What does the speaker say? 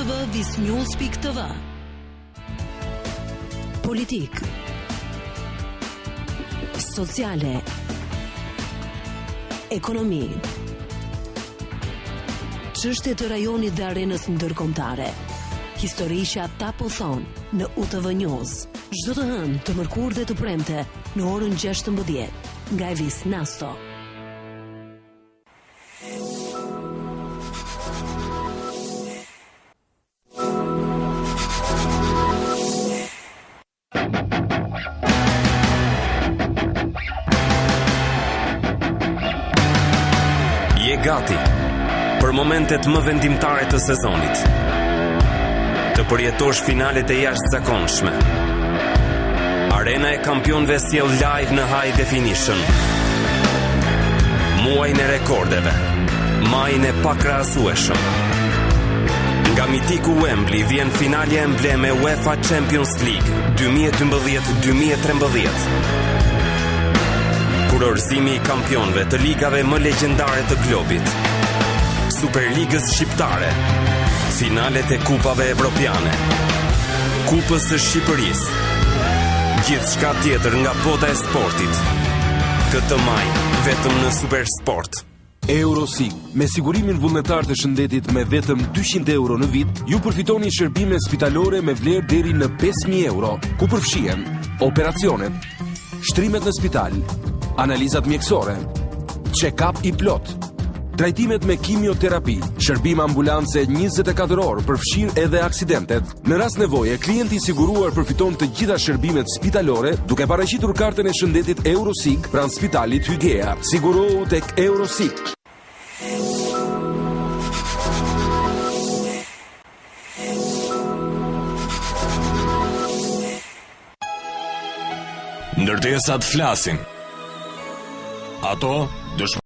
www.visnews.tv. Politik, sociale, ekonomi, çështje të rajonit dhe arenës ndërkombëtare. Historisha ta po thon në UTV News. Çdo të hënë, të mërkurë dhe të premte në orën 16 nga Evis Nasto. Je gati për momentet më vendimtare të sezonit, të përjetosh finalet e jashtëzakonshme. Arena e Kampionëve sjell live në high definition muajin e rekordeve, majin e pakrahasueshëm. Nga mitiku Wembley vjen finalja embleme UEFA Champions League 2012-2013. Kurorëzimi i kampionëve të ligave më legjendare të globit, Superligës shqiptare, finalet e kupave evropiane, Kupës së Shqipërisë, gjithçka tjetër nga bota e sportit. Këtë maj vetëm në Supersport. Eurosig, me sigurimin vullnetar të shëndetit me vetëm 200 euro në vit, ju përfitoni shërbime spitalore me vlerë deri në 5.000 euro, ku përfshihen operacionet, shtrimet në spital, analizat mjekësore, check-up i plot, trajtimet me kimioterapi, shërbim ambulance 24 orë, përfshir edhe aksidentet. Në rast nevoje, klienti i siguruar përfiton të gjitha shërbimet spitalore duke paraqitur kartën e shëndetit Eurosig pranë spitalit Hygea. Sigurohu tek Eurosig. Ndërtesat flasin. Ato